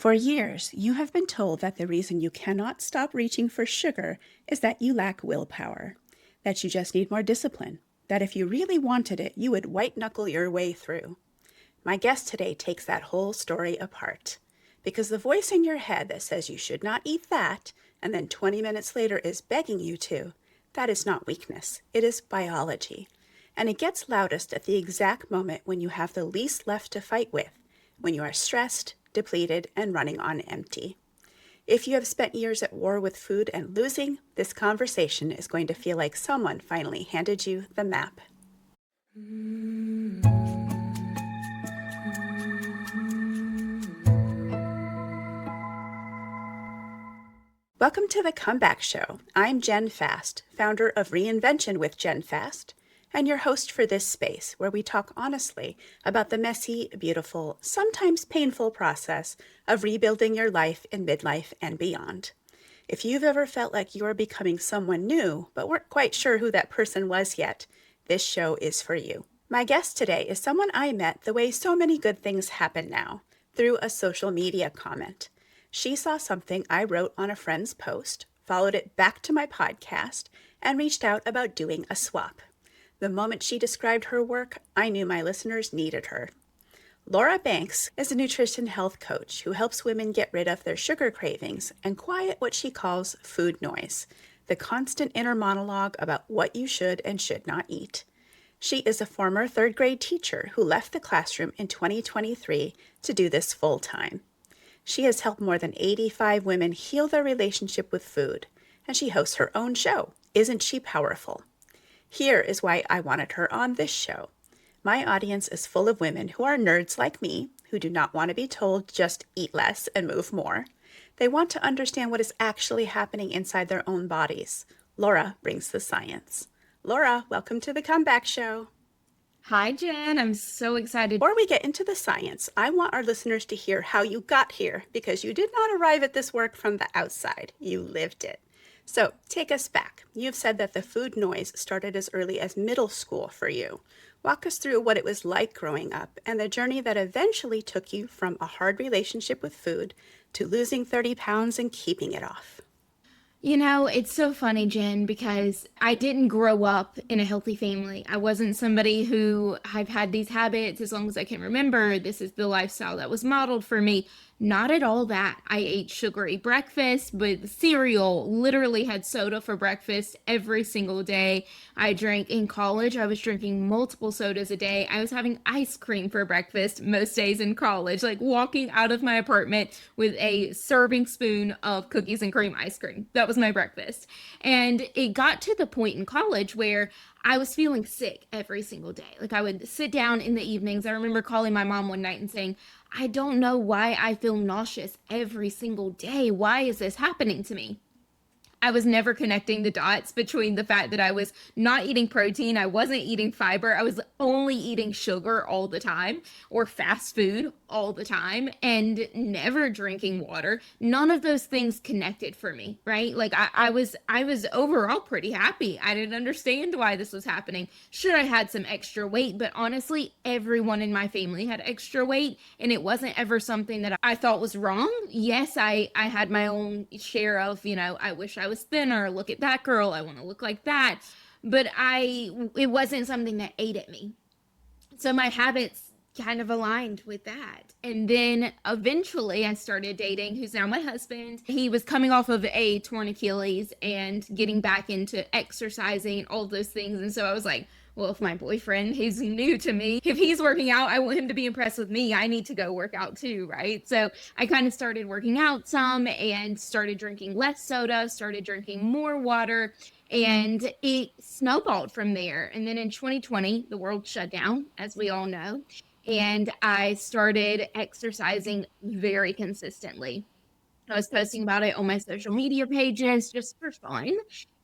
For years, you have been told that the reason you cannot stop reaching for sugar is that you lack willpower, that you just need more discipline, that if you really wanted it, you would white-knuckle your way through. My guest today takes that whole story apart, because the voice in your head that says you should not eat that, and then 20 minutes later is begging you to, that is not weakness, it is biology. And it gets loudest at the exact moment when you have the least left to fight with, when you are stressed, depleted, and running on empty. If you have spent years at war with food and losing, this conversation is going to feel like someone finally handed you the map. Welcome to the Comeback Show. I'm Jenn Fast, founder of Reinvention with Jenn Fast, and your host for this space where we talk honestly about the messy, beautiful, sometimes painful process of rebuilding your life in midlife and beyond. If you've ever felt like you are becoming someone new, but weren't quite sure who that person was yet, this show is for you. My guest today is someone I met the way so many good things happen now, through a social media comment. She saw something I wrote on a friend's post, followed it back to my podcast, and reached out about doing a swap. The moment she described her work, I knew my listeners needed her. Laura Banks is a nutrition health coach who helps women get rid of their sugar cravings and quiet what she calls food noise, the constant inner monologue about what you should and should not eat. She is a former third grade teacher who left the classroom in 2023 to do this full time. She has helped more than 85 women heal their relationship with food, and she hosts her own show, Isn't She Powerful? Here is why I wanted her on this show. My audience is full of women who are nerds like me, who do not want to be told just eat less and move more. They want to understand what is actually happening inside their own bodies. Laura brings the science. Laura, welcome to the Comeback Show. Hi, Jen. I'm so excited. Before we get into the science, I want our listeners to hear how you got here, because you did not arrive at this work from the outside. You lived it. So take us back. You've said that the food noise started as early as middle school for you. Walk us through what it was like growing up and the journey that eventually took you from a hard relationship with food to losing 30 pounds and keeping it off. You know, it's so funny, Jen, because I didn't grow up in a healthy family. I wasn't somebody who I've had these habits as long as I can remember. This is the lifestyle that was modeled for me. Not at all that. I ate sugary breakfast with cereal, literally had soda for breakfast every single day. I drank in college. I was drinking multiple sodas a day. I was having ice cream for breakfast most days in college, like walking out of my apartment with a serving spoon of cookies and cream ice cream. That was my breakfast. And it got to the point in college where I was feeling sick every single day. Like I would sit down in the evenings. I remember calling my mom one night and saying, I don't know why I feel nauseous every single day. Why is this happening to me? I was never connecting the dots between the fact that I was not eating protein, I wasn't eating fiber, I was only eating sugar all the time, or fast food all the time, and never drinking water. None of those things connected for me, right? Like I was overall pretty happy. I didn't understand why this was happening. Sure, I had some extra weight, but honestly, everyone in my family had extra weight, and it wasn't ever something that I thought was wrong. Yes, I had my own share of, I wish I was thinner, look at that girl, I want to look like that, but it wasn't something that ate at me. So my habits kind of aligned with that. And then eventually I started dating who's now my husband. He was coming off of a torn Achilles and getting back into exercising, all those things. And so I was like, well, if my boyfriend, he's new to me, if he's working out, I want him to be impressed with me. I need to go work out too, right? So I kind of started working out some and started drinking less soda, started drinking more water, and it snowballed from there. And then in 2020, the world shut down, as we all know, and I started exercising very consistently. I was posting about it on my social media pages just for fun.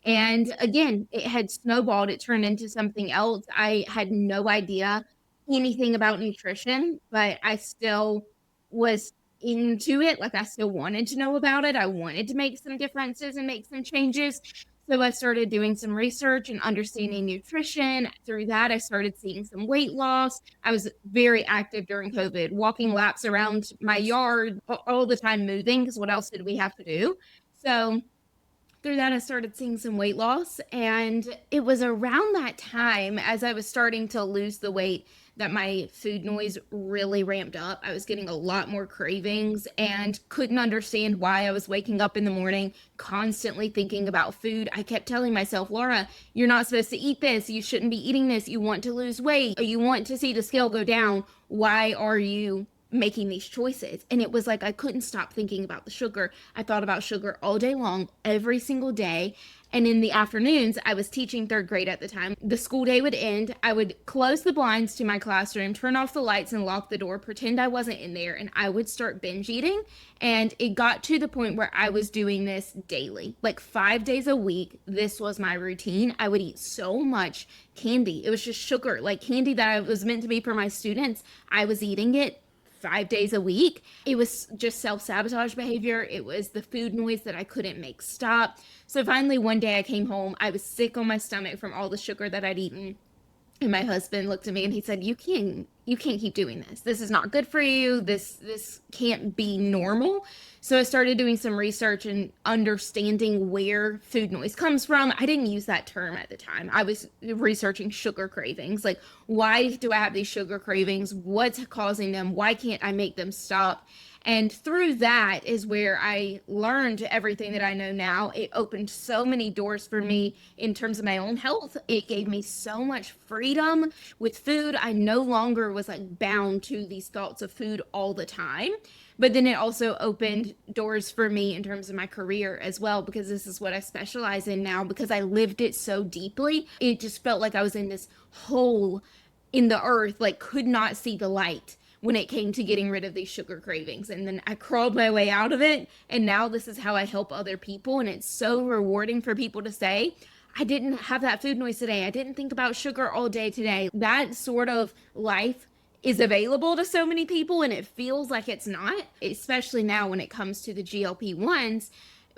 And again, it had snowballed. It turned into something else. I had no idea anything about nutrition, but I still was into it. Like I still wanted to know about it. I wanted to make some differences and make some changes. So I started doing some research and understanding nutrition. Through that, I started seeing some weight loss. I was very active during COVID, walking laps around my yard all the time, moving, because what else did we have to do? So through that, I started seeing some weight loss. And it was around that time, as I was starting to lose the weight, that my food noise really ramped up. I was getting a lot more cravings and couldn't understand why I was waking up in the morning constantly thinking about food. I kept telling myself, Laura, you're not supposed to eat this. You shouldn't be eating this. You want to lose weight. You want to see the scale go down. Why are you making these choices? And it was like I couldn't stop thinking about the sugar. I thought about sugar all day long, every single day. And in the afternoons, I was teaching third grade at the time. The school day would end. I would close the blinds to my classroom, turn off the lights and lock the door, pretend I wasn't in there, and I would start binge eating. And it got to the point where I was doing this daily, like 5 days a week. This was my routine. I would eat so much candy. It was just sugar, like candy that was meant to be for my students. I was eating it 5 days a week. It was just self-sabotage behavior. It was the food noise that I couldn't make stop. So finally one day I came home. I was sick on my stomach from all the sugar that I'd eaten. And my husband looked at me and he said, you can't keep doing this. This is not good for you. This can't be normal. So I started doing some research and understanding where food noise comes from. I didn't use that term at the time. I was researching sugar cravings. Like, why do I have these sugar cravings? What's causing them? Why can't I make them stop? And through that is where I learned everything that I know now. It opened so many doors for me in terms of my own health. It gave me so much freedom with food. I no longer was like bound to these thoughts of food all the time. But then it also opened doors for me in terms of my career as well, because this is what I specialize in now, because I lived it so deeply. It just felt like I was in this hole in the earth, like could not see the light when it came to getting rid of these sugar cravings. And then I crawled my way out of it. And now this is how I help other people. And it's so rewarding for people to say, I didn't have that food noise today. I didn't think about sugar all day today. That sort of life is available to so many people, and it feels like it's not, especially now when it comes to the GLP-1s.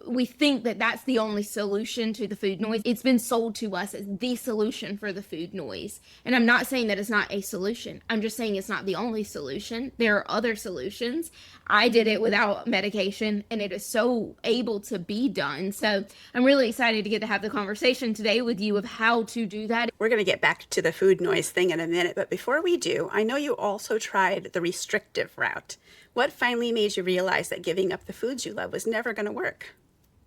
We think that that's the only solution to the food noise. It's been sold to us as the solution for the food noise. And I'm not saying that it's not a solution. I'm just saying it's not the only solution. There are other solutions. I did it without medication, and it is so able to be done. So I'm really excited to get to have the conversation today with you of how to do that. We're going to get back to the food noise thing in a minute, but before we do, I know you also tried the restrictive route. What finally made you realize that giving up the foods you love was never going to work?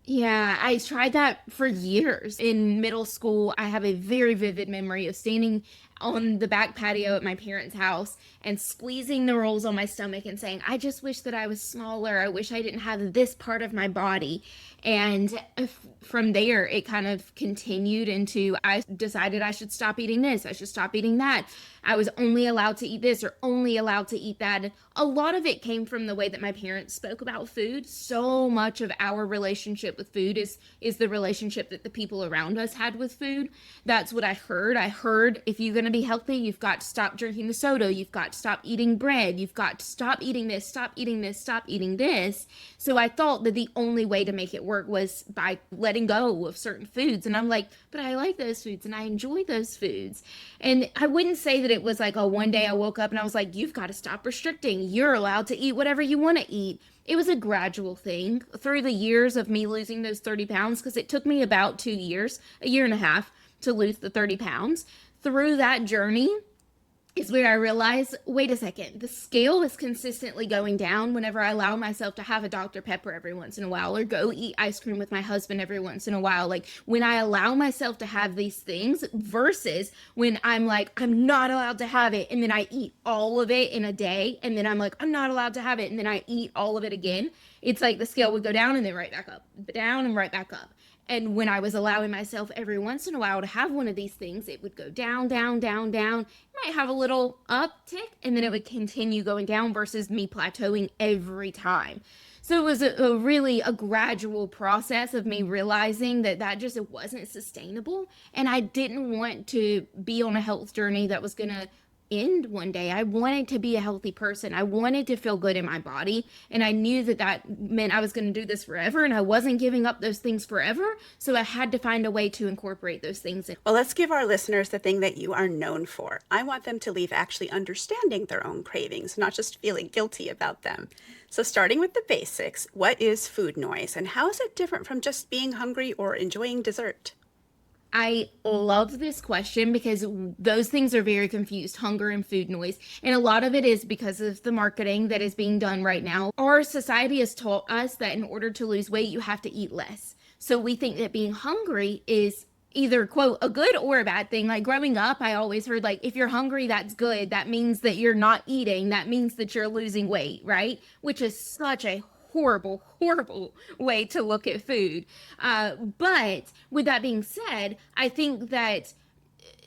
Yeah, I tried that for years. In middle school, I have a very vivid memory of standing on the back patio at my parents' house and squeezing the rolls on my stomach and saying, I just wish that I was smaller. I wish I didn't have this part of my body. And from there, it kind of continued into, I decided I should stop eating this. I should stop eating that. I was only allowed to eat this or only allowed to eat that. And a lot of it came from the way that my parents spoke about food. So much of our relationship with food is the relationship that the people around us had with food. That's what I heard. I heard, if you're going to be healthy, you've got to stop drinking the soda. You've got to stop eating bread. You've got to stop eating this, stop eating this, stop eating this. So I thought that the only way to make it work was by letting go of certain foods. And I'm like, but I like those foods and I enjoy those foods. And I wouldn't say that it was like, oh, one day I woke up and I was like, you've got to stop restricting. You're allowed to eat whatever you want to eat. It was a gradual thing through the years of me losing those 30 pounds, because it took me about 2 years, a year and a half to lose the 30 pounds. Through that journey is where I realized, wait a second, the scale is consistently going down whenever I allow myself to have a Dr. Pepper every once in a while or go eat ice cream with my husband every once in a while. Like when I allow myself to have these things versus when I'm like, I'm not allowed to have it. And then I eat all of it in a day. And then I'm like, I'm not allowed to have it. And then I eat all of it again. It's like the scale would go down and then right back up, down and right back up. And when I was allowing myself every once in a while to have one of these things, it would go down, down, down, down. It might have a little uptick, and then it would continue going down versus me plateauing every time. So it was a really a gradual process of me realizing that just it wasn't sustainable. And I didn't want to be on a health journey that was going to end one day. I wanted to be a healthy person. I wanted to feel good in my body. And I knew that that meant I was going to do this forever. And I wasn't giving up those things forever. So I had to find a way to incorporate those things in. Well, let's give our listeners the thing that you are known for. I want them to leave actually understanding their own cravings, not just feeling guilty about them. So starting with the basics, what is food noise and how is it different from just being hungry or enjoying dessert? I love this question because those things are very confused, hunger and food noise. And a lot of it is because of the marketing that is being done right now. Our society has taught us that in order to lose weight, you have to eat less. So we think that being hungry is either, quote, a good or a bad thing. Like growing up, I always heard, like, if you're hungry, that's good. That means that you're not eating. That means that you're losing weight, right? Which is such a horrible, horrible way to look at food. But with that being said, I think that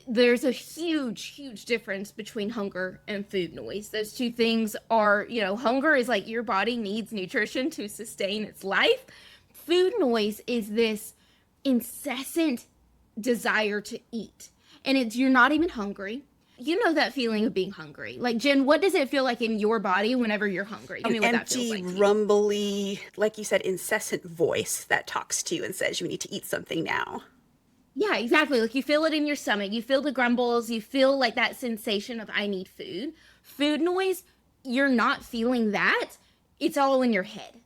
there's a huge difference between hunger and food noise. Those two things are, hunger is like your body needs nutrition to sustain its life. Food noise is this incessant desire to eat. And you're not even hungry. You know that feeling of being hungry. Like, Jen, what does it feel like in your body whenever you're hungry? Tell me what that feels Empty, like. rumbly, like you said, incessant voice that talks to you and says you need to eat something now. Yeah, exactly. Like you feel it in your stomach. You feel the grumbles. You feel like that sensation of I need food. Food noise, you're not feeling that. It's all in your head.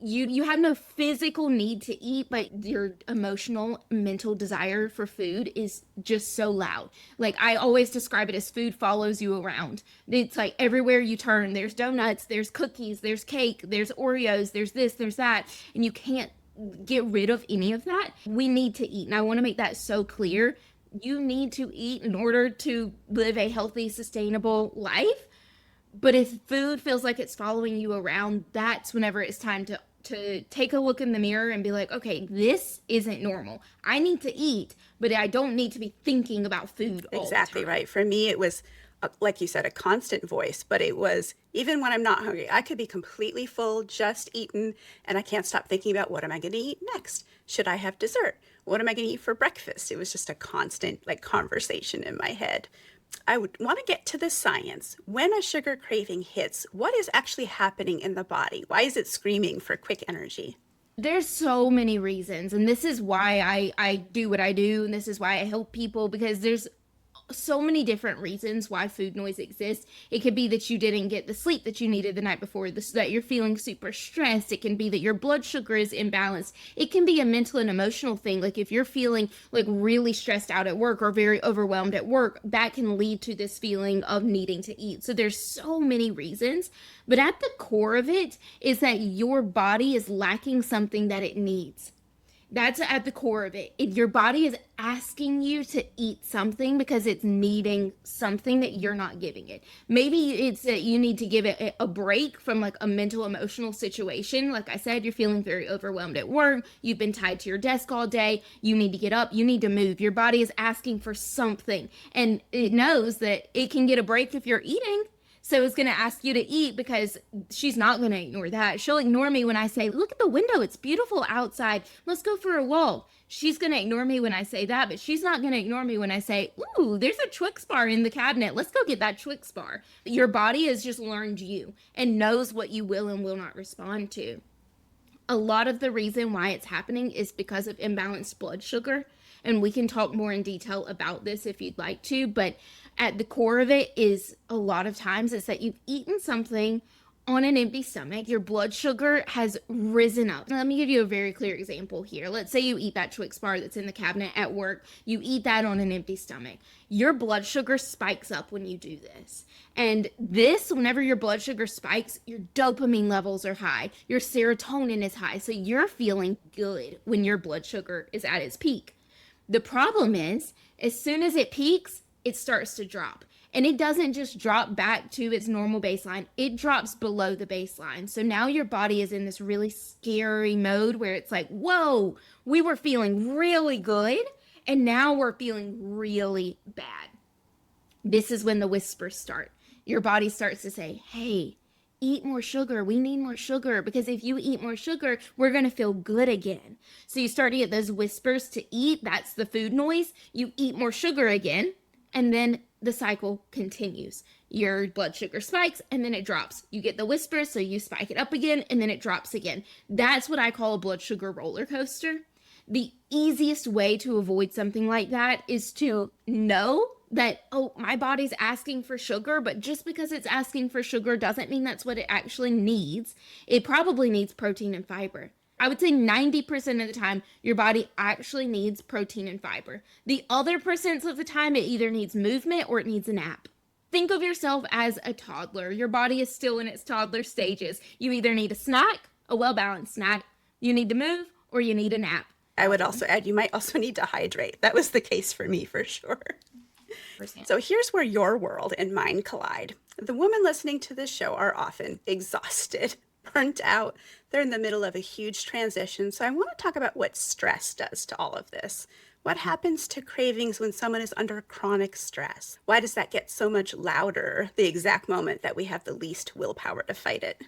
You have no physical need to eat, but your emotional, mental desire for food is just so loud. Like I always describe it as food follows you around. It's like everywhere you turn, there's donuts, there's cookies, there's cake, there's Oreos, there's this, there's that, and you can't get rid of any of that. We need to eat, and I want to make that so clear. You need to eat in order to live a healthy, sustainable life. But if food feels like it's following you around, that's whenever it's time to take a look in the mirror and be like, okay, this isn't normal. I need to eat, but I don't need to be thinking about food all Exactly the time. right. For me, it was, like you said, a constant voice, but it was, even when I'm not hungry, I could be completely full, just eaten, and I can't stop thinking about what am I going to eat next? Should I have dessert? What am I going to eat for breakfast? It was just a constant conversation in my head. I would want to get to the science. When a sugar craving hits, what is actually happening in the body? Why is it screaming for quick energy? There's so many reasons, and this is why I do what I do, and this is why I help people, because there's so many different reasons why food noise exists. It could be that you didn't get the sleep that you needed the night before, that you're feeling super stressed. It can be that your blood sugar is imbalanced. It can be a mental and emotional thing. Like if you're feeling like really stressed out at work or very overwhelmed at work, that can lead to this feeling of needing to eat. So there's so many reasons, but at the core of it is that your body is lacking something that it needs. That's at the core of it. Your body is asking you to eat something because it's needing something that you're not giving it. Maybe it's that you need to give it a break from like a mental, emotional situation. Like I said, you're feeling very overwhelmed at work. You've been tied to your desk all day. You need to get up. You need to move. Your body is asking for something. And it knows that it can get a break if you're eating. So it's going to ask you to eat because she's not going to ignore that. She'll ignore me when I say, look at the window. It's beautiful outside. Let's go for a walk. She's going to ignore me when I say that, but she's not going to ignore me when I say, ooh, there's a Twix bar in the cabinet. Let's go get that Twix bar. Your body has just learned you and knows what you will and will not respond to. A lot of the reason why it's happening is because of imbalanced blood sugar. And we can talk more in detail about this if you'd like to, but at the core of it is a lot of times it's that you've eaten something on an empty stomach. Your blood sugar has risen up. Let me give you a very clear example here. Let's say you eat that Twix bar that's in the cabinet at work. You eat that on an empty stomach. Your blood sugar spikes up when you do this. And whenever your blood sugar spikes, your dopamine levels are high. Your serotonin is high. So you're feeling good when your blood sugar is at its peak. The problem is, as soon as it peaks, it starts to drop. And it doesn't just drop back to its normal baseline, it drops below the baseline. So now your body is in this really scary mode where it's like, whoa, we were feeling really good, and now we're feeling really bad. This is when the whispers start. Your body starts to say, hey, eat more sugar. We need more sugar because if you eat more sugar, we're going to feel good again. So you start to get those whispers to eat. That's the food noise. You eat more sugar again. And then the cycle continues. Your blood sugar spikes and then it drops. You get the whispers, so you spike it up again and then it drops again. That's what I call a blood sugar roller coaster. The easiest way to avoid something like that is to know that, oh, my body's asking for sugar, but just because it's asking for sugar doesn't mean that's what it actually needs. It probably needs protein and fiber. I would say 90% of the time, your body actually needs protein and fiber. The other percents of the time, it either needs movement or it needs a nap. Think of yourself as a toddler. Your body is still in its toddler stages. You either need a snack, a well-balanced snack, you need to move, or you need a nap. I would also add, you might also need to hydrate. That was the case for me, for sure. So here's where your world and mine collide. The women listening to this show are often exhausted, burnt out. They're in the middle of a huge transition. So I want to talk about what stress does to all of this. What happens to cravings when someone is under chronic stress? Why does that get so much louder the exact moment that we have the least willpower to fight it?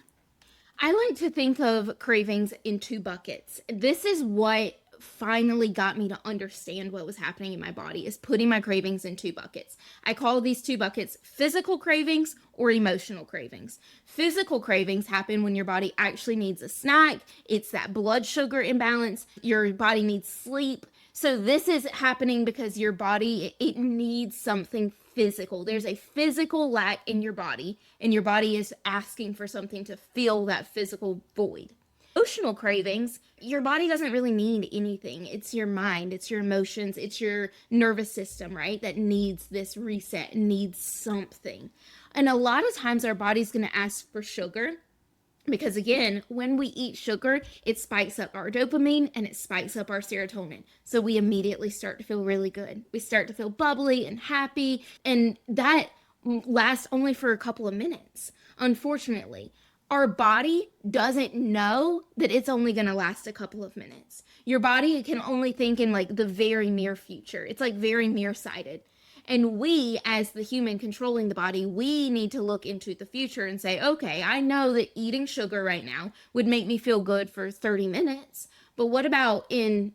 I like to think of cravings in two buckets. This is what finally got me to understand what was happening in my body, is putting my cravings in two buckets. I call these two buckets physical cravings or emotional cravings. Physical cravings happen when your body actually needs a snack. It's that blood sugar imbalance. Your body needs sleep. So this is happening because your body, it needs something physical. There's a physical lack in your body, and your body is asking for something to fill that physical void. Emotional cravings, your body doesn't really need anything. It's your mind, it's your emotions, it's your nervous system, right? That needs this reset, needs something. And a lot of times our body's going to ask for sugar because, again, when we eat sugar, it spikes up our dopamine and it spikes up our serotonin. So we immediately start to feel really good. We start to feel bubbly and happy, and that lasts only for a couple of minutes, unfortunately. Our body doesn't know that it's only going to last a couple of minutes. Your body can only think in like the very near future. It's like very nearsighted. And we, as the human controlling the body, we need to look into the future and say, okay, I know that eating sugar right now would make me feel good for 30 minutes. But what about in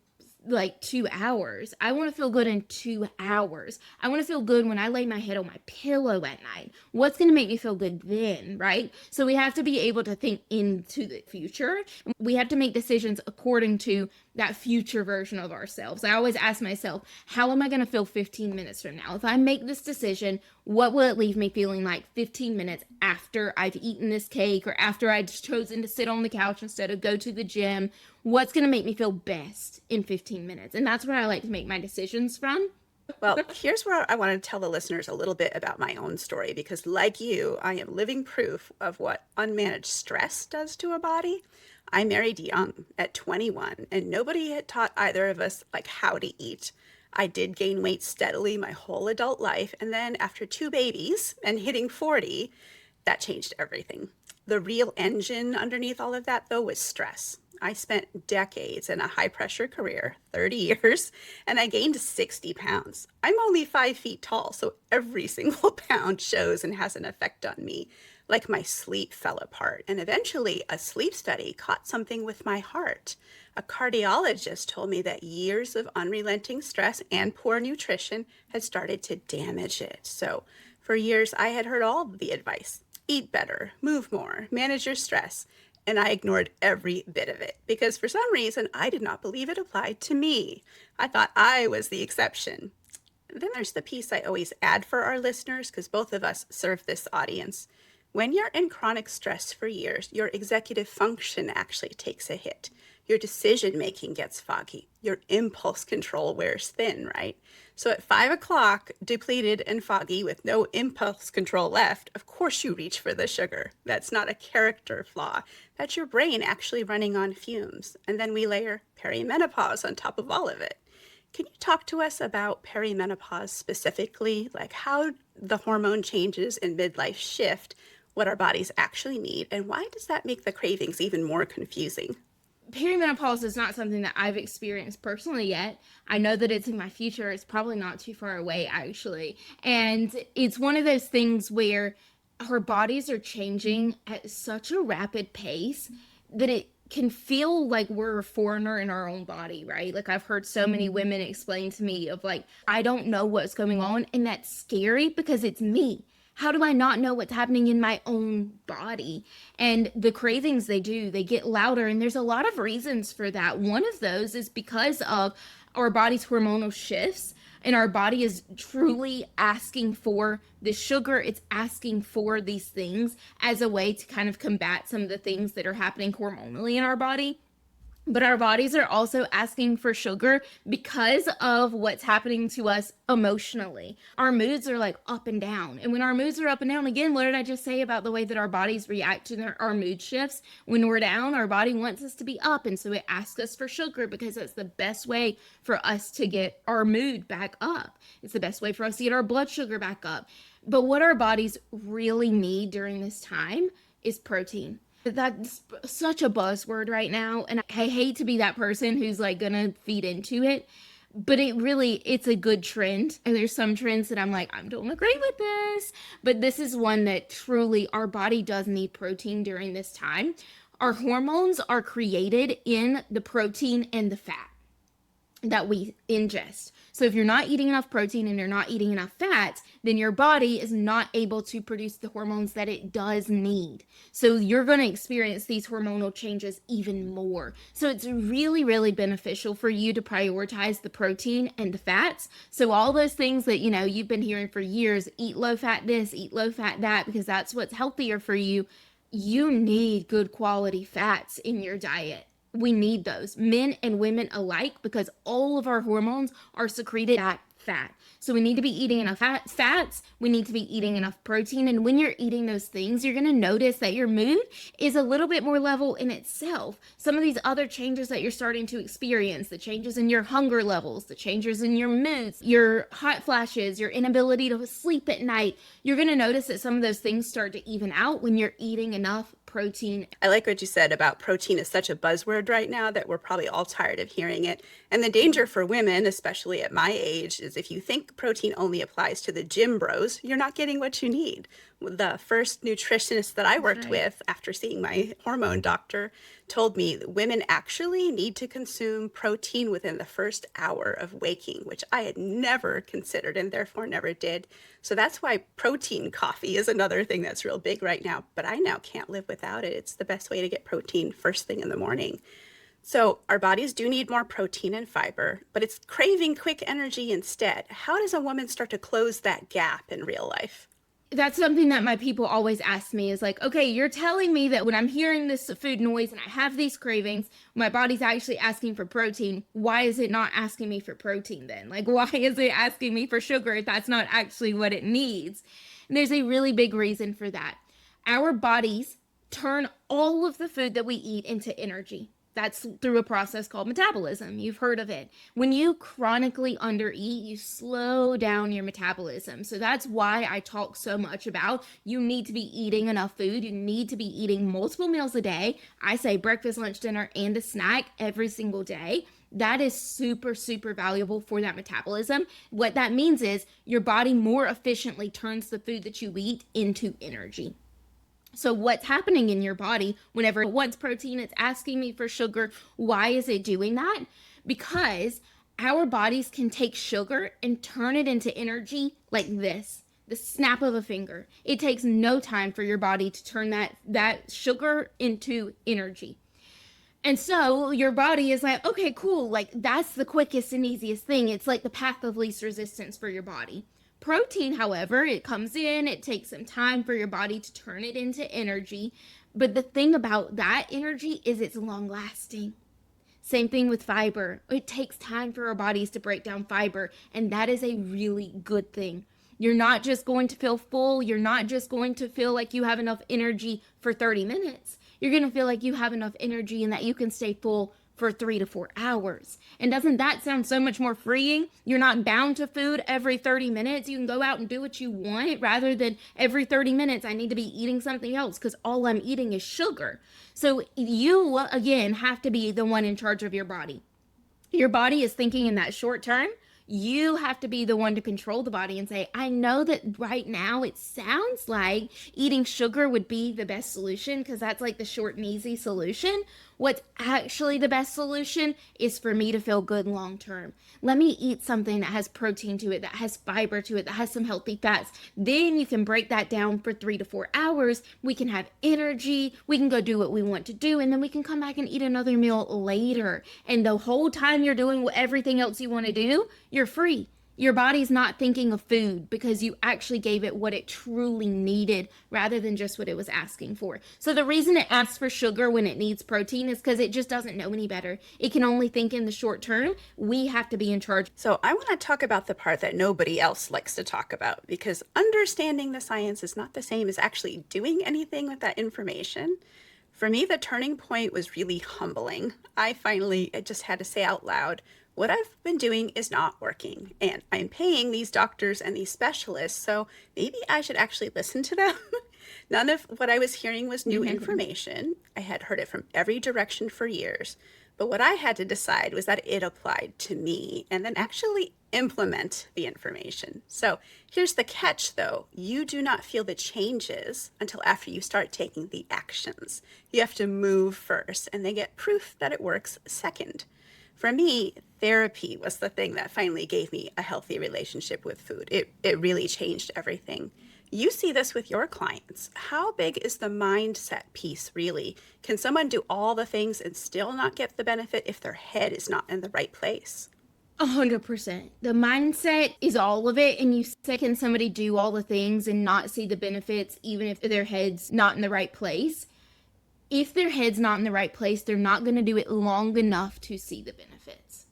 like 2 hours? I want to feel good in 2 hours. I want to feel good when I lay my head on my pillow at night. What's going to make me feel good then, right? So we have to be able to think into the future. We have to make decisions according to that future version of ourselves. I always ask myself, how am I going to feel 15 minutes from now? If I make this decision, what will it leave me feeling like 15 minutes after I've eaten this cake, or after I've chosen to sit on the couch instead of go to the gym? What's going to make me feel best in 15 minutes? And that's where I like to make my decisions from. Well, here's where I want to tell the listeners a little bit about my own story, because like you, I am living proof of what unmanaged stress does to a body. I married young at 21, and nobody had taught either of us like how to eat. I did gain weight steadily my whole adult life, and then after 2 babies and hitting 40, that changed everything. The real engine underneath all of that, though, was stress. I spent decades in a high-pressure career, 30 years, and I gained 60 pounds. I'm only 5 feet tall, so every single pound shows and has an effect on me. Like my sleep fell apart, and eventually a sleep study caught something with my heart. A cardiologist told me that years of unrelenting stress and poor nutrition had started to damage it. So for years, I had heard all the advice. Eat better, move more, manage your stress. And I ignored every bit of it because for some reason, I did not believe it applied to me. I thought I was the exception. Then there's the piece I always add for our listeners, because both of us serve this audience. When you're in chronic stress for years, your executive function actually takes a hit. Your decision-making gets foggy. Your impulse control wears thin, right? So at 5 o'clock, depleted and foggy with no impulse control left, of course you reach for the sugar. That's not a character flaw. That's your brain actually running on fumes. And then we layer perimenopause on top of all of it. Can you talk to us about perimenopause specifically, like how the hormone changes in midlife shift, what our bodies actually need, and why does that make the cravings even more confusing? Perimenopause is not something that I've experienced personally yet. I know that it's in my future. It's probably not too far away, actually. And it's one of those things where our bodies are changing at such a rapid pace that it can feel like we're a foreigner in our own body, right? Like I've heard so many women explain to me of like, I don't know what's going on. And that's scary because it's me. How do I not know what's happening in my own body? And the cravings they get louder. And there's a lot of reasons for that. One of those is because of our body's hormonal shifts. And our body is truly asking for the sugar. It's asking for these things as a way to kind of combat some of the things that are happening hormonally in our body. But our bodies are also asking for sugar because of what's happening to us emotionally. Our moods are like up and down. And when our moods are up and down, again, what did I just say about the way that our bodies react to our mood shifts? When we're down, our body wants us to be up. And so it asks us for sugar because that's the best way for us to get our mood back up. It's the best way for us to get our blood sugar back up. But what our bodies really need during this time is protein. That's such a buzzword right now, and I hate to be that person who's like gonna feed into it, but it's a good trend. And there's some trends that I'm like, I don't agree with this, but this is one that truly our body does need protein during this time. Our hormones are created in the protein and the fat that we ingest. So if you're not eating enough protein and you're not eating enough fats, then your body is not able to produce the hormones that it does need. So you're going to experience these hormonal changes even more. So it's really, really beneficial for you to prioritize the protein and the fats. So all those things that, you've been hearing for years, eat low fat this, eat low fat that, because that's what's healthier for you. You need good quality fats in your diet. We need those, men and women alike, because all of our hormones are secreted at fat. So we need to be eating enough fats. We need to be eating enough protein. And when you're eating those things, you're going to notice that your mood is a little bit more level in itself. Some of these other changes that you're starting to experience, the changes in your hunger levels, the changes in your moods, your hot flashes, your inability to sleep at night, you're going to notice that some of those things start to even out when you're eating enough protein. I like what you said about protein is such a buzzword right now that we're probably all tired of hearing it. And the danger for women, especially at my age, is if you think protein only applies to the gym bros, you're not getting what you need. The first nutritionist that I worked with after seeing my hormone doctor told me that women actually need to consume protein within the first hour of waking, which I had never considered and therefore never did. So that's why protein coffee is another thing that's real big right now, but I now can't live without it. It's the best way to get protein first thing in the morning. So our bodies do need more protein and fiber, but it's craving quick energy instead. How does a woman start to close that gap in real life? That's something that my people always ask me is like, okay, you're telling me that when I'm hearing this food noise and I have these cravings, my body's actually asking for protein. Why is it not asking me for protein then? Like, why is it asking me for sugar if that's not actually what it needs? And there's a really big reason for that. Our bodies turn all of the food that we eat into energy. That's through a process called metabolism. You've heard of it. When you chronically undereat, you slow down your metabolism. So that's why I talk so much about you need to be eating enough food. You need to be eating multiple meals a day. I say breakfast, lunch, dinner, and a snack every single day. That is super, super valuable for that metabolism. What that means is your body more efficiently turns the food that you eat into energy. So what's happening in your body whenever it wants protein, it's asking me for sugar. Why is it doing that? Because our bodies can take sugar and turn it into energy like this, the snap of a finger. It takes no time for your body to turn that sugar into energy. And so your body is like, okay, cool. Like that's the quickest and easiest thing. It's like the path of least resistance for your body. Protein, however, it comes in, it takes some time for your body to turn it into energy. But the thing about that energy is it's long lasting. Same thing with fiber. It takes time for our bodies to break down fiber, and that is a really good thing. You're not just going to feel full. You're not just going to feel like you have enough energy for 30 minutes. You're going to feel like you have enough energy and that you can stay full for 3 to 4 hours. And doesn't that sound so much more freeing? You're not bound to food every 30 minutes. You can go out and do what you want rather than every 30 minutes I need to be eating something else because all I'm eating is sugar. So you, again, have to be the one in charge of your body. Your body is thinking in that short term. You have to be the one to control the body and say, I know that right now it sounds like eating sugar would be the best solution because that's like the short and easy solution. What's actually the best solution is for me to feel good long term. Let me eat something that has protein to it, that has fiber to it, that has some healthy fats. Then you can break that down for 3 to 4 hours. We can have energy. We can go do what we want to do. And then we can come back and eat another meal later. And the whole time you're doing everything else you want to do, you're free. Your body's not thinking of food because you actually gave it what it truly needed rather than just what it was asking for. So the reason it asks for sugar when it needs protein is because it just doesn't know any better. It can only think in the short term. We have to be in charge. So I want to talk about the part that nobody else likes to talk about, because understanding the science is not the same as actually doing anything with that information. For me, the turning point was really humbling. I just had to say out loud, what I've been doing is not working, and I'm paying these doctors and these specialists, so maybe I should actually listen to them. None of what I was hearing was new information. I had heard it from every direction for years, but what I had to decide was that it applied to me, and then actually implement the information. So here's the catch though. You do not feel the changes until after you start taking the actions. You have to move first, and they get proof that it works second. For me, therapy was the thing that finally gave me a healthy relationship with food. It really changed everything. You see this with your clients. How big is the mindset piece really? Can someone do all the things and still not get the benefit if their head is not in the right place? 100%. The mindset is all of it. And you say, can somebody do all the things and not see the benefits, even if their head's not in the right place? If their head's not in the right place, they're not going to do it long enough to see the benefits.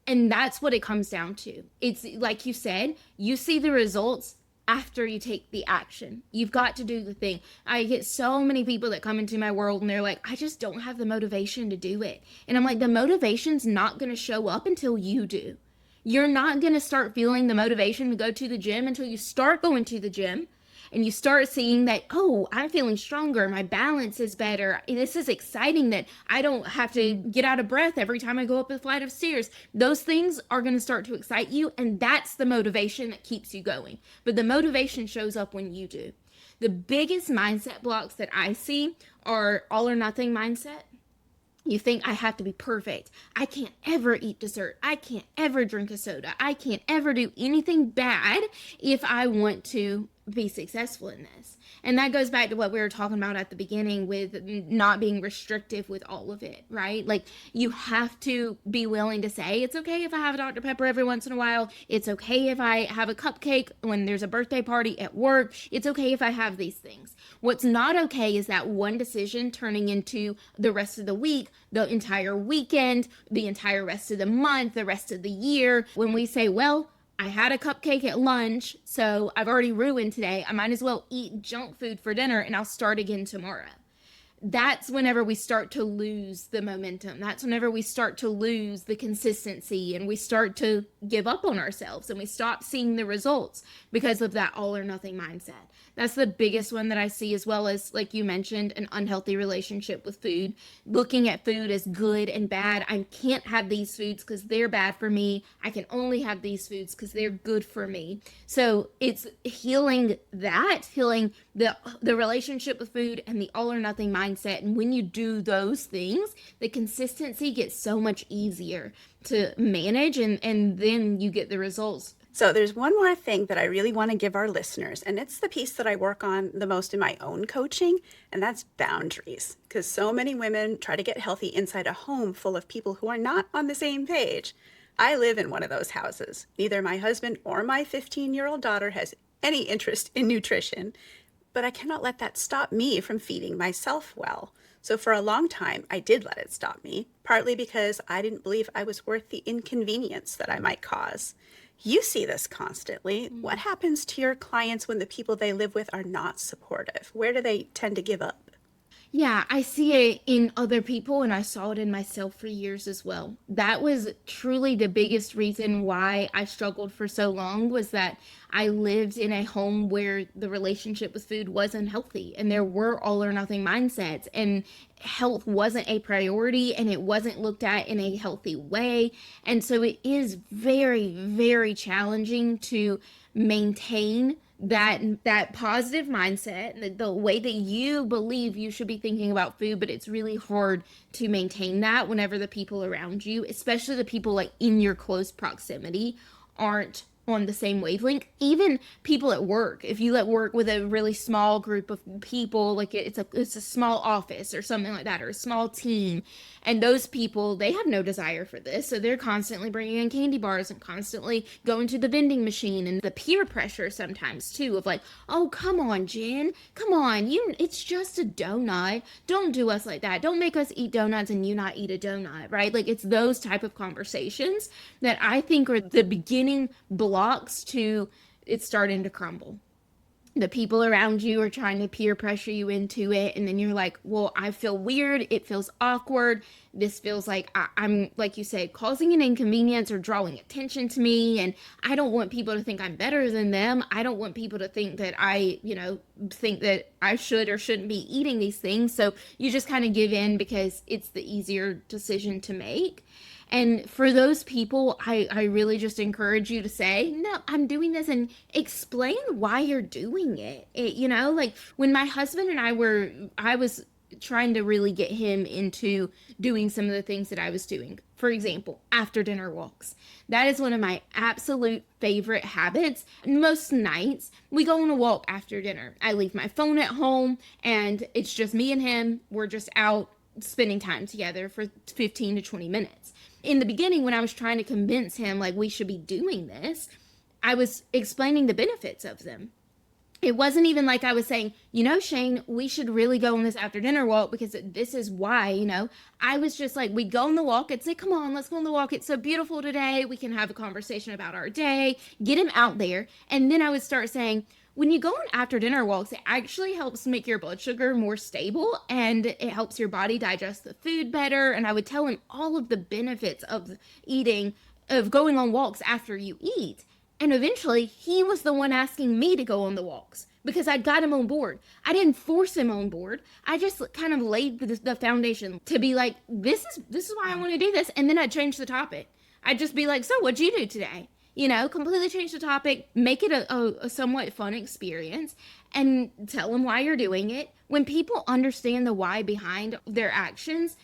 And that's what it comes down to. It's like you said, you see the results after you take the action. You've got to do the thing. I get so many people that come into my world and they're like, I just don't have the motivation to do it. And I'm like, the motivation's not going to show up until you do. You're not going to start feeling the motivation to go to the gym until you start going to the gym. And you start seeing that, oh, I'm feeling stronger. My balance is better. This is exciting that I don't have to get out of breath every time I go up a flight of stairs. Those things are going to start to excite you. And that's the motivation that keeps you going. But the motivation shows up when you do. The biggest mindset blocks that I see are all or nothing mindset. You think I have to be perfect. I can't ever eat dessert. I can't ever drink a soda. I can't ever do anything bad if I want to be successful in this. And that goes back to what we were talking about at the beginning with not being restrictive with all of it, right? Like, you have to be willing to say, it's okay if I have a Dr. Pepper every once in a while. It's okay if I have a cupcake when there's a birthday party at work. It's okay if I have these things. What's not okay is that one decision turning into the rest of the week, the entire weekend, the entire rest of the month, the rest of the year. When we say, well, I had a cupcake at lunch, so I've already ruined today. I might as well eat junk food for dinner and I'll start again tomorrow. That's whenever we start to lose the momentum. That's whenever we start to lose the consistency and we start to give up on ourselves and we stop seeing the results because of that all or nothing mindset. That's the biggest one that I see, as well as, like you mentioned, an unhealthy relationship with food. Looking at food as good and bad. I can't have these foods because they're bad for me. I can only have these foods because they're good for me. So it's healing that, healing the relationship with food and the all or nothing mindset. And when you do those things, the consistency gets so much easier to manage, and then you get the results. So there's one more thing that I really want to give our listeners, and it's the piece that I work on the most in my own coaching, and that's boundaries. Because so many women try to get healthy inside a home full of people who are not on the same page. I live in one of those houses. Neither my husband or my 15-year-old daughter has any interest in nutrition, but I cannot let that stop me from feeding myself well. So for a long time, I did let it stop me, partly because I didn't believe I was worth the inconvenience that I might cause. You see this constantly. What happens to your clients when the people they live with are not supportive? Where do they tend to give up? Yeah, I see it in other people, and I saw it in myself for years as well. That was truly the biggest reason why I struggled for so long, was that I lived in a home where the relationship with food wasn't healthy, and there were all or nothing mindsets, and health wasn't a priority, and it wasn't looked at in a healthy way. And so it is very, very challenging to maintain that positive mindset, the way that you believe you should be thinking about food, but it's really hard to maintain that whenever the people around you, especially the people like in your close proximity, aren't on the same wavelength. Even people at work, if you let work with a really small group of people, like it's a small office or something like that, or a small team, and those people, they have no desire for this, so they're constantly bringing in candy bars and constantly going to the vending machine. And the peer pressure sometimes too of like, oh, come on, Jen, come on, it's just a donut, don't do us like that, don't make us eat donuts and you not eat a donut, right? Like, it's those type of conversations that I think are the beginning blocks to it starting to crumble. The people around you are trying to peer pressure you into it, and then you're like, well, I feel weird, it feels awkward, this feels like I'm, like you said, causing an inconvenience or drawing attention to me, and I don't want people to think I'm better than them. I don't want people to think that I think that I should or shouldn't be eating these things. So you just kind of give in because it's the easier decision to make. And for those people, I really just encourage you to say, no, I'm doing this, and explain why you're doing it. Like when my husband and I was trying to really get him into doing some of the things that I was doing. For example, after dinner walks. That is one of my absolute favorite habits. Most nights, we go on a walk after dinner. I leave my phone at home, and it's just me and him. We're just out spending time together for 15 to 20 minutes. In the beginning, when I was trying to convince him like we should be doing this, I was explaining the benefits of them. It wasn't even like I was saying, Shane, we should really go on this after dinner walk because this is why. I was just like, we'd go on the walk and say, come on, let's go on the walk. It's so beautiful today. We can have a conversation about our day, get him out there. And then I would start saying, when you go on after dinner walks, it actually helps make your blood sugar more stable, and it helps your body digest the food better. And I would tell him all of the benefits of going on walks after you eat. And eventually he was the one asking me to go on the walks because I'd got him on board. I didn't force him on board. I just kind of laid the foundation to be like, this is why I want to do this. And then I'd change the topic. I'd just be like, so what'd you do today? Completely change the topic, make it a somewhat fun experience, and tell them why you're doing it. When people understand the why behind their actions,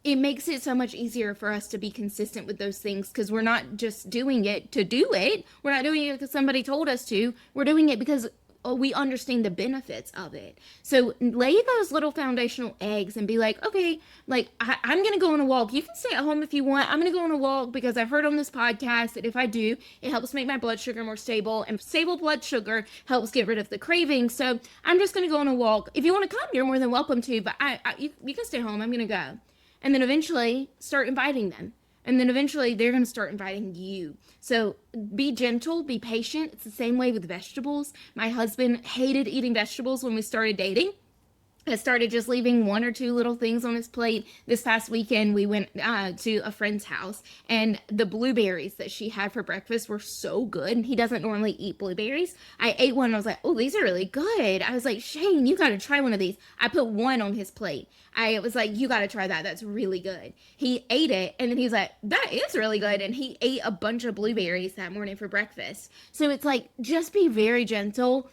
it makes it so much easier for us to be consistent with those things, because we're not just doing it to do it. We're not doing it because somebody told us to. We're doing it because we understand the benefits of it. So lay those little foundational eggs and be like, okay, like I'm going to go on a walk. You can stay at home if you want. I'm going to go on a walk because I've heard on this podcast that if I do, it helps make my blood sugar more stable, and stable blood sugar helps get rid of the craving. So I'm just going to go on a walk. If you want to come, you're more than welcome to, but you can stay home. I'm going to go. And then eventually start inviting them. And then eventually they're going to start inviting you. So be gentle, be patient. It's the same way with vegetables. My husband hated eating vegetables when we started dating. I started just leaving one or two little things on his plate. This past weekend, we went to a friend's house, and the blueberries that she had for breakfast were so good. And he doesn't normally eat blueberries. I ate one, and I was like, oh, these are really good. I was like, Shane, you got to try one of these. I put one on his plate. I was like, you got to try that. That's really good. He ate it, and then he's like, that is really good. And he ate a bunch of blueberries that morning for breakfast. So it's like, just be very gentle.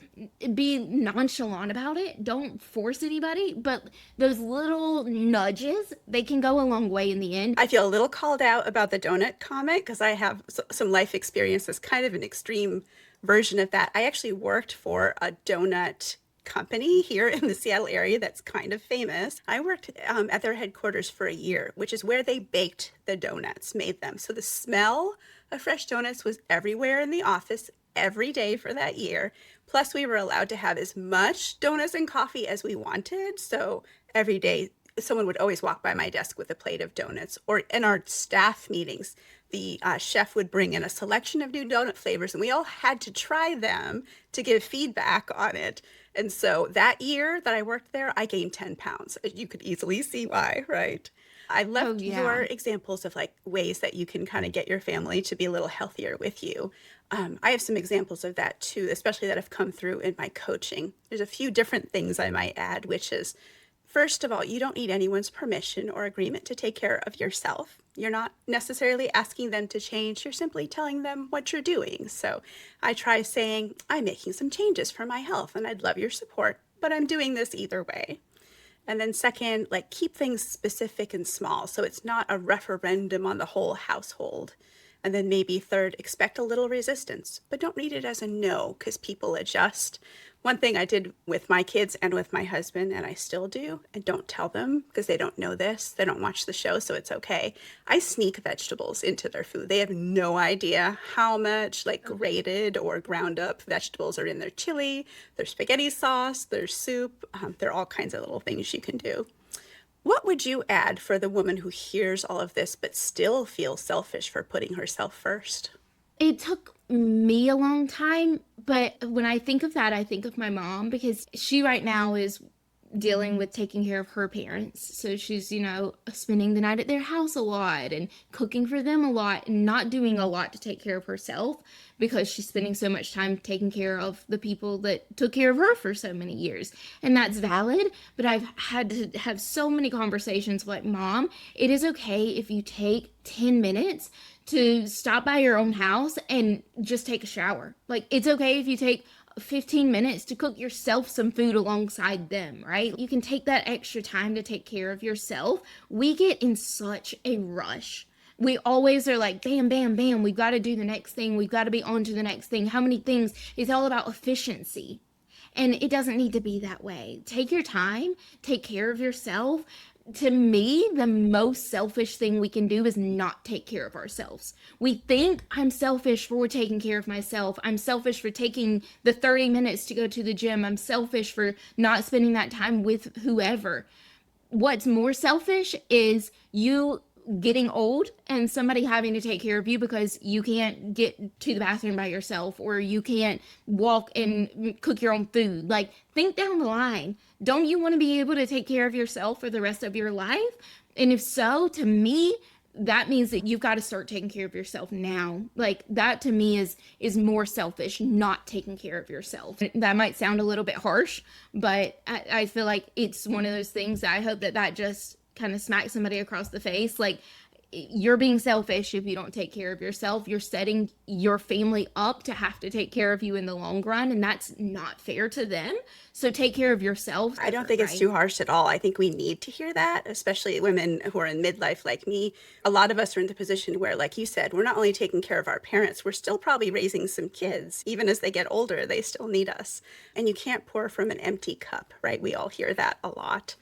Be nonchalant about it. Don't force anybody. But those little nudges, they can go a long way in the end. I feel a little called out about the donut comment because I have some life experience that's kind of an extreme version of that. I actually worked for a donut company here in the Seattle area that's kind of famous. I worked at their headquarters for a year, which is where they baked the donuts, made them. So the smell of fresh donuts was everywhere in the office every day for that year. Plus, we were allowed to have as much donuts and coffee as we wanted. So every day, someone would always walk by my desk with a plate of donuts. Or in our staff meetings, the chef would bring in a selection of new donut flavors, and we all had to try them to give feedback on it. And so that year that I worked there, I gained 10 pounds. You could easily see why, right? I left your examples of like ways that you can kind of get your family to be a little healthier with you. I have some examples of that too, especially that have come through in my coaching. There's a few different things I might add, which is First of all, you don't need anyone's permission or agreement to take care of yourself. You're not necessarily asking them to change, you're simply telling them what you're doing. So I try saying, I'm making some changes for my health and I'd love your support, but I'm doing this either way. And then second, like keep things specific and small so it's not a referendum on the whole household. And then maybe third, expect a little resistance, but don't read it as a no because people adjust. One thing I did with my kids and with my husband, and I still do, and don't tell them because they don't know this, they don't watch the show, so it's okay. I sneak vegetables into their food. They have no idea how much like grated or ground up vegetables are in their chili, their spaghetti sauce, their soup. There are all kinds of little things you can do. What would you add for the woman who hears all of this but still feels selfish for putting herself first? It took me a long time, but when I think of that, I think of my mom because she right now is dealing with taking care of her parents. So she's, spending the night at their house a lot and cooking for them a lot and not doing a lot to take care of herself because she's spending so much time taking care of the people that took care of her for so many years. And that's valid, but I've had to have so many conversations like, Mom, it is okay if you take 10 minutes to stop by your own house and just take a shower. Like, it's okay if you take 15 minutes to cook yourself some food alongside them, right? You can take that extra time to take care of yourself. We get in such a rush. We always are like, bam, bam, bam, we've got to do the next thing. We've got to be on to the next thing. How many things? It's all about efficiency. And it doesn't need to be that way. Take your time, take care of yourself. To me, the most selfish thing we can do is not take care of ourselves. We think I'm selfish for taking care of myself. I'm selfish for taking the 30 minutes to go to the gym. I'm selfish for not spending that time with whoever. What's more selfish is you getting old and somebody having to take care of you because you can't get to the bathroom by yourself or you can't walk and cook your own food. Like, think down the line. Don't you want to be able to take care of yourself for the rest of your life? And if so, to me, that means that you've got to start taking care of yourself now. Like, that to me is more selfish, not taking care of yourself. That might sound a little bit harsh, but I feel like it's one of those things that I hope that just kind of smack somebody across the face. Like, you're being selfish if you don't take care of yourself. You're setting your family up to have to take care of you in the long run, and that's not fair to them. So take care of yourself. I don't think it's too harsh at all. I think we need to hear that, especially women who are in midlife like me. A lot of us are in the position where, like you said, we're not only taking care of our parents, we're still probably raising some kids. Even as they get older, they still need us. And you can't pour from an empty cup, right? We all hear that a lot.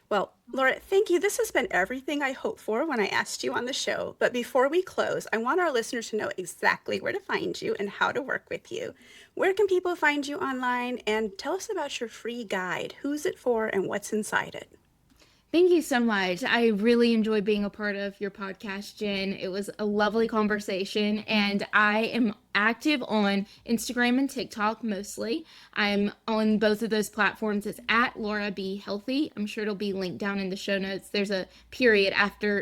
Well, Laura, thank you. This has been everything I hoped for when I asked you on the show. But before we close, I want our listeners to know exactly where to find you and how to work with you. Where can people find you online? And tell us about your free guide. Who's it for and what's inside it? Thank you so much. I really enjoyed being a part of your podcast, Jen. It was a lovely conversation, and I am active on Instagram and TikTok mostly. I'm on both of those platforms. It's at Laura B Healthy. I'm sure it'll be linked down in the show notes. There's a period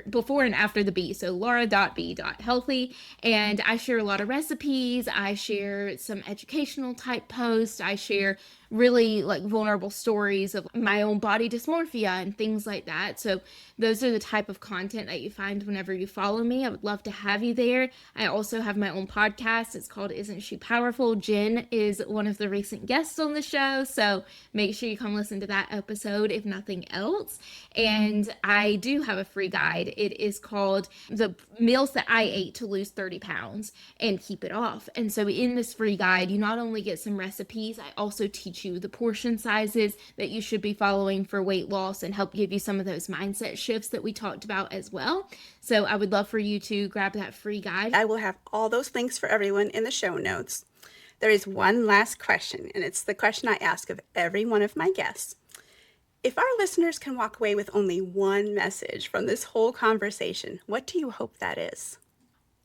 before and after the B. So laura.b.healthy. And I share a lot of recipes. I share some educational type posts. I share really like vulnerable stories of my own body dysmorphia and things like that. So those are the type of content that you find whenever you follow me. I would love to have you there. I also have my own podcast. It's called Isn't She Powerful? Jen is one of the recent guests on the show, so make sure you come listen to that episode if nothing else. And I do have a free guide. It is called The Meals That I Ate to Lose 30 Pounds and Keep It Off. And so in this free guide, you not only get some recipes, I also teach you the portion sizes that you should be following for weight loss and help give you some of those mindset shifts that we talked about as well. So I would love for you to grab that free guide. I will have all those links for everyone in the show notes. There is one last question, and it's the question I ask of every one of my guests. If our listeners can walk away with only one message from this whole conversation, what do you hope that is?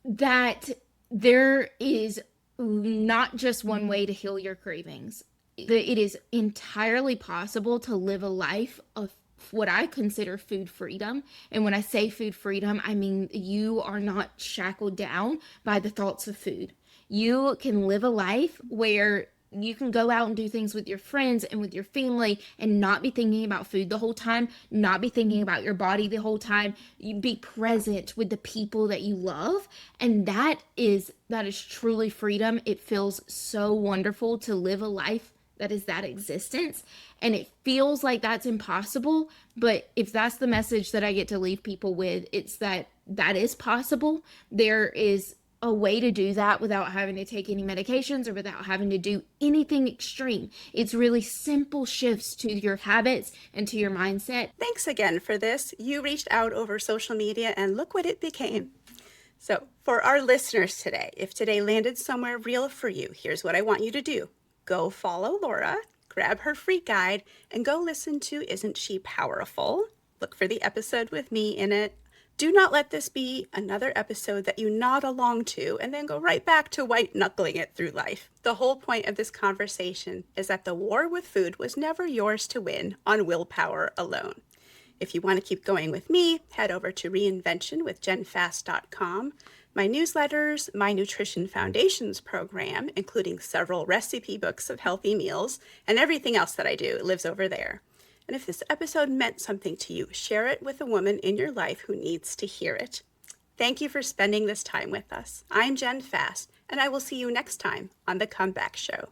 That there is not just one way to heal your cravings. It is entirely possible to live a life of what I consider food freedom. And when I say food freedom, I mean you are not shackled down by the thoughts of food. You can live a life where You can go out and do things with your friends and with your family and not be thinking about food the whole time, not be thinking about your body the whole time. You be present with the people that you love, and that is truly freedom. It feels so wonderful to live a life that is that existence, and it feels like that's impossible, but if that's the message that I get to leave people with, it's that is possible. There is a way to do that without having to take any medications or without having to do anything extreme. It's really simple shifts to your habits and to your mindset. Thanks again for this. You reached out over social media and look what it became. So for our listeners today, if today landed somewhere real for you, here's what I want you to do. Go follow Laura, grab her free guide, and go listen to Isn't She Powerful? Look for the episode with me in it. Do not let this be another episode that you nod along to and then go right back to white-knuckling it through life. The whole point of this conversation is that the war with food was never yours to win on willpower alone. If you want to keep going with me, head over to reinventionwithjennfast.com. My newsletters, my Nutrition Foundations program, including several recipe books of healthy meals, and everything else that I do lives over there. And if this episode meant something to you, share it with a woman in your life who needs to hear it. Thank you for spending this time with us. I'm Jenn Fast, and I will see you next time on The Comeback Show.